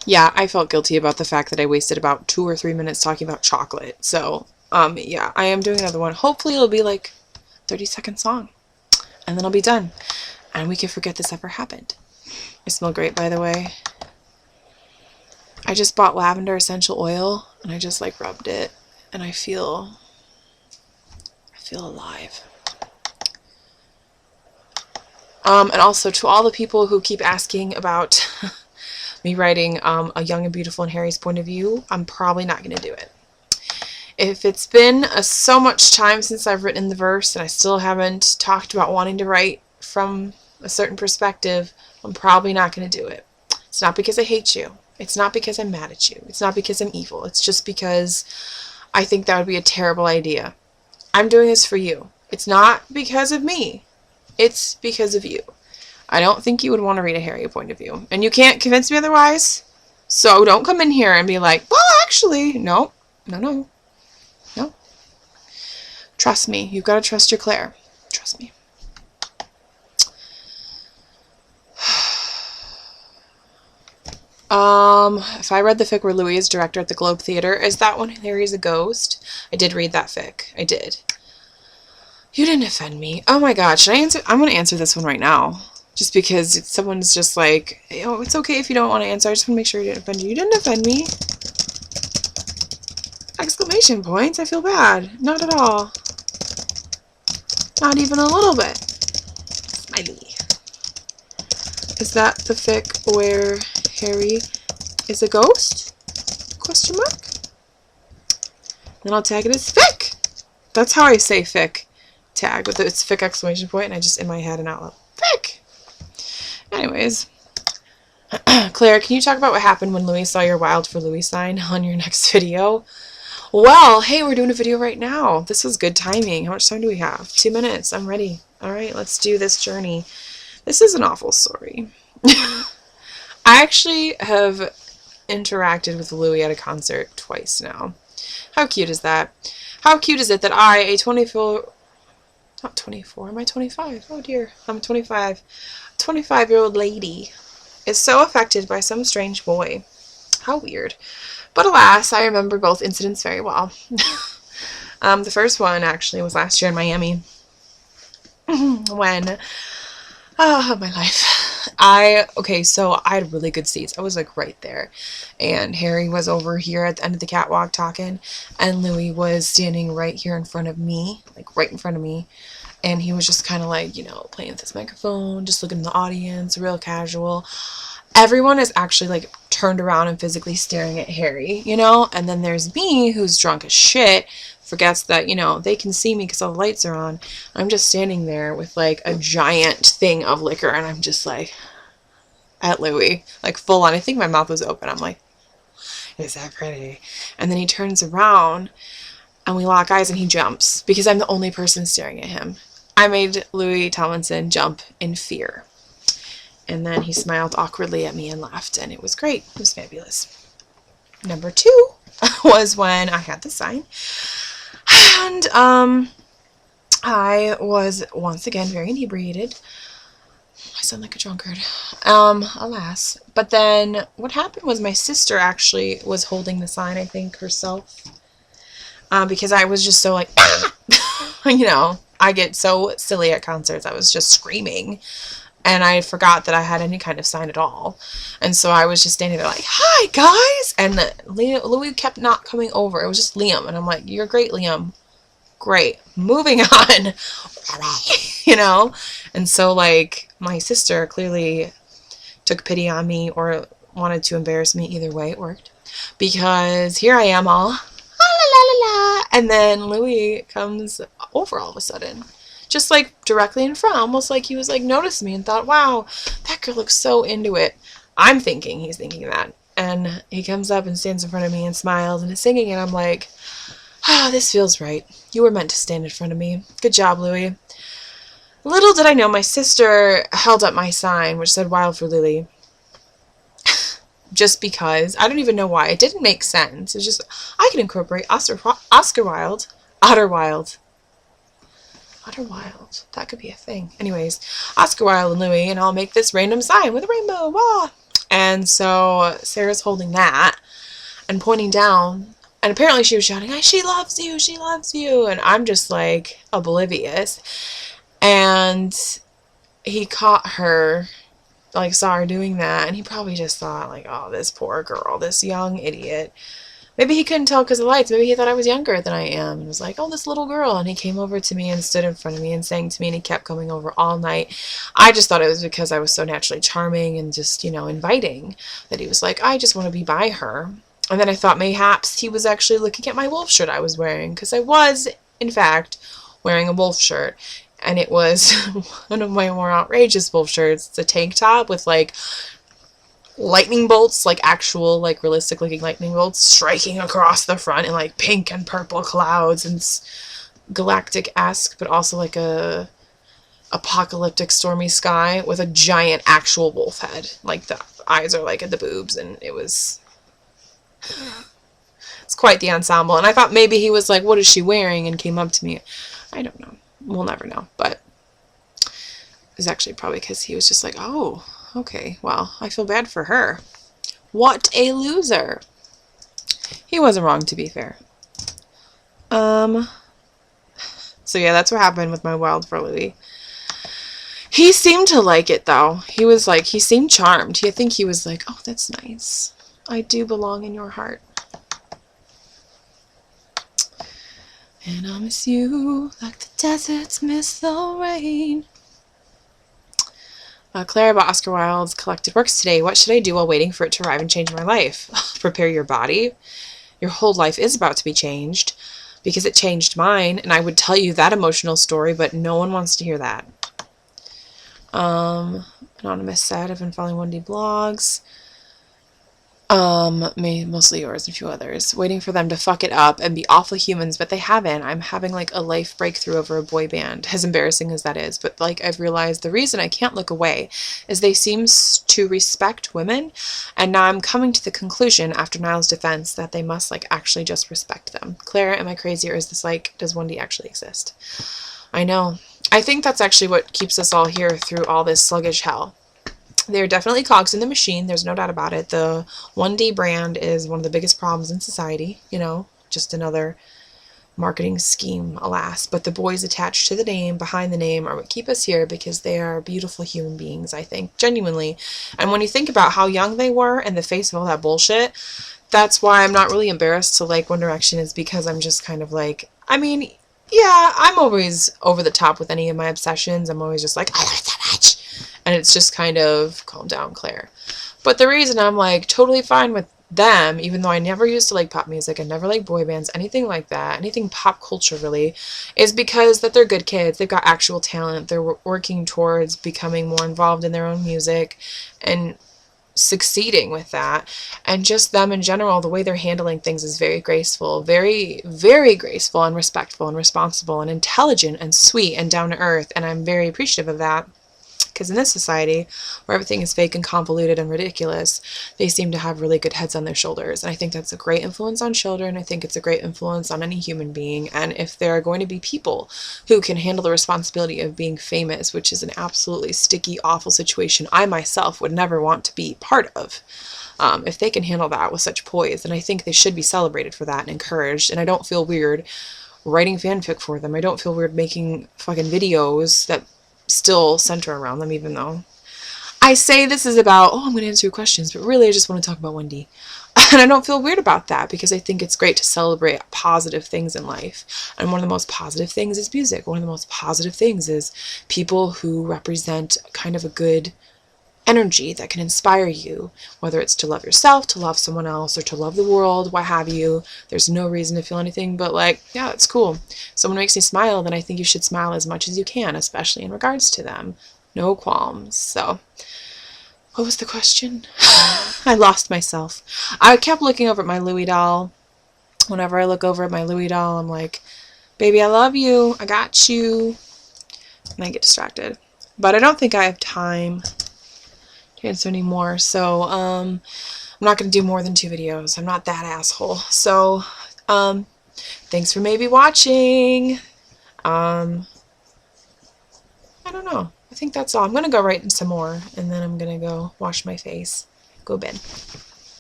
Yeah, I felt guilty about the fact that I wasted about 2 or 3 minutes talking about chocolate. So, yeah, I am doing another one. Hopefully it'll be like 30-second song. And then I'll be done. And we can forget this ever happened. I smell great, by the way. I just bought lavender essential oil and I just like rubbed it and I feel alive. And also to all the people who keep asking about me writing A Young and Beautiful and Harry's point of view, I'm probably not going to do it. If it's been so much time since I've written the verse and I still haven't talked about wanting to write from a certain perspective, I'm probably not going to do it. It's not because I hate you. It's not because I'm mad at you. It's not because I'm evil. It's just because I think that would be a terrible idea. I'm doing this for you. It's not because of me. It's because of you. I don't think you would want to read a Harry point of view. And you can't convince me otherwise. So don't come in here and be like, well, actually, no. No. Trust me. You've got to trust your Claire. Trust me. If I read the fic where Louis is director at the Globe Theatre, is that when Harry's a ghost? I did read that fic. I did. You didn't offend me. Oh my god, should I answer? I'm going to answer this one right now. Just because someone's just like, oh, it's okay if you don't want to answer. I just want to make sure you didn't offend you. You didn't offend me. Exclamation points. I feel bad. Not at all. Not even a little bit. Smiley. Is that the fic where Harry is a ghost? Question mark. Then I'll tag it as fic. That's how I say fic. Tag with it's fic exclamation point, and I just in my head and out loud. Fic. Anyways, Claire, can you talk about what happened when Louis saw your Wild for Louis sign on your next video? Well, hey, we're doing a video right now. This was good timing. How much time do we have? 2 minutes. I'm ready. All right, let's do this journey. This is an awful story. I actually have interacted with Louis at a concert twice now. How cute is that? How cute is it that I, a 24... Not 24, am I 25? Oh dear, I'm 25. 25-year-old lady is so affected by some strange boy. How weird. But alas, I remember both incidents very well. The first one actually was last year in Miami. When, my life. Okay, so I had really good seats. I was like right there. And Harry was over here at the end of the catwalk talking. And Louis was standing right here in front of me, like right in front of me. And he was just kind of like, you know, playing with his microphone, just looking at the audience, real casual. Everyone is actually like turned around and physically staring at Harry, you know? And then there's me, who's drunk as shit, forgets that, you know, they can see me because all the lights are on. I'm just standing there with like a giant thing of liquor, and I'm just like at Louis, like full on. I think my mouth was open. I'm like, is that pretty? And then he turns around and we lock eyes and he jumps because I'm the only person staring at him. I made Louis Tomlinson jump in fear. And then he smiled awkwardly at me and laughed, and it was great. It was fabulous. Number 2 was when I had the sign. And I was once again very inebriated. I sound like a drunkard. Alas. But then what happened was my sister actually was holding the sign, I think, herself. Because I was just so like, you know, I get so silly at concerts. I was just screaming. And I forgot that I had any kind of sign at all. And so I was just standing there like, hi, guys! And Louis kept not coming over. It was just Liam. And I'm like, you're great, Liam. Great. Moving on. You know? And so, like, my sister clearly took pity on me or wanted to embarrass me. Either way, it worked. Because here I am all, la la la la. And then Louis comes over all of a sudden. Just like directly in front, almost like he was like noticed me and thought, wow, that girl looks so into it. I'm thinking he's thinking that. And he comes up and stands in front of me and smiles and is singing, and I'm like, this feels right. You were meant to stand in front of me. Good job, Louis. Little did I know my sister held up my sign, which said Wild for Lily. Just because. I don't even know why. It didn't make sense. It's just, I can incorporate Oscar Wilde. Otter Wilde. Otter Wilde. That could be a thing. Anyways, Oscar Wilde and Louis, and I'll make this random sign with a rainbow. Wah! And so Sarah's holding that and pointing down. And apparently she was shouting, she loves you, she loves you. And I'm just like oblivious. And he caught her, like saw her doing that. And he probably just thought like, oh, this poor girl, this young idiot. Maybe he couldn't tell because of the lights. Maybe he thought I was younger than I am and was like, oh, this little girl. And he came over to me and stood in front of me and sang to me, and he kept coming over all night. I just thought it was because I was so naturally charming and just, inviting, that he was like, I just want to be by her. And then I thought mayhaps he was actually looking at my wolf shirt I was wearing, because I was, in fact, wearing a wolf shirt. And it was one of my more outrageous wolf shirts. It's a tank top with like lightning bolts, like actual, like realistic looking lightning bolts striking across the front in like pink and purple clouds, and galactic-esque, but also like a apocalyptic stormy sky with a giant actual wolf head. Like the eyes are like at the boobs, and it's quite the ensemble. And I thought maybe he was like, what is she wearing? And came up to me. I don't know. We'll never know. But it was actually probably because he was just like, oh, okay, well, I feel bad for her. What a loser. He wasn't wrong, to be fair. So yeah, that's what happened with my wild for Louis. He seemed to like it, though. He seemed charmed. I think he was like, oh, that's nice. I do belong in your heart. And I miss you like the deserts miss the rain. Claire about Oscar Wilde's collected works today. What should I do while waiting for it to arrive and change my life? Prepare your body. Your whole life is about to be changed, because it changed mine, and I would tell you that emotional story, but no one wants to hear that. Anonymous said, I've been following 1D blogs. Mostly yours and a few others. Waiting for them to fuck it up and be awful humans, but they haven't. I'm having like a life breakthrough over a boy band, as embarrassing as that is. But like I've realized the reason I can't look away is they seem to respect women, and now I'm coming to the conclusion after Niall's defense that they must like actually just respect them. Claire, am I crazy, or is this like, does 1D actually exist? I know. I think that's actually what keeps us all here through all this sluggish hell. They're definitely cogs in the machine. There's no doubt about it. The 1D brand is one of the biggest problems in society. Just another marketing scheme, alas. But the boys attached to the name, behind the name, are what keep us here, because they are beautiful human beings, I think, genuinely. And when you think about how young they were in the face of all that bullshit, that's why I'm not really embarrassed to like One Direction, is because I'm just kind of like, I mean, yeah, I'm always over the top with any of my obsessions. I'm always just like, I love it so much. And it's just kind of, calm down, Claire. But the reason I'm like totally fine with them, even though I never used to like pop music, I never liked boy bands, anything like that, anything pop culture really, is because that they're good kids. They've got actual talent. They're working towards becoming more involved in their own music and succeeding with that. And just them in general, the way they're handling things is very graceful, very, very graceful and respectful and responsible and intelligent and sweet and down to earth. And I'm very appreciative of that. Because in this society, where everything is fake and convoluted and ridiculous, they seem to have really good heads on their shoulders. And I think that's a great influence on children. I think it's a great influence on any human being. And if there are going to be people who can handle the responsibility of being famous, which is an absolutely sticky, awful situation I myself would never want to be part of, if they can handle that with such poise, then I think they should be celebrated for that and encouraged. And I don't feel weird writing fanfic for them. I don't feel weird making fucking videos that still center around them, even though I say this is about, I'm going to answer your questions, but really I just want to talk about 1D. And I don't feel weird about that, because I think it's great to celebrate positive things in life. And one of the most positive things is music. One of the most positive things is people who represent kind of a good energy that can inspire you, whether it's to love yourself, to love someone else, or to love the world, what have you. There's no reason to feel anything but like, yeah, it's cool. Someone makes you smile, then I think you should smile as much as you can, especially in regards to them. No qualms. So, what was the question? I lost myself. I kept looking over at my Louis doll. Whenever I look over at my Louis doll, I'm like, baby, I love you. I got you. And I get distracted. But I don't think I have time to answer anymore. So, I'm not going to do more than 2 videos. I'm not that asshole. So, thanks for maybe watching. I don't know. I think that's all. I'm going to go write some more, and then I'm going to go wash my face. go bin.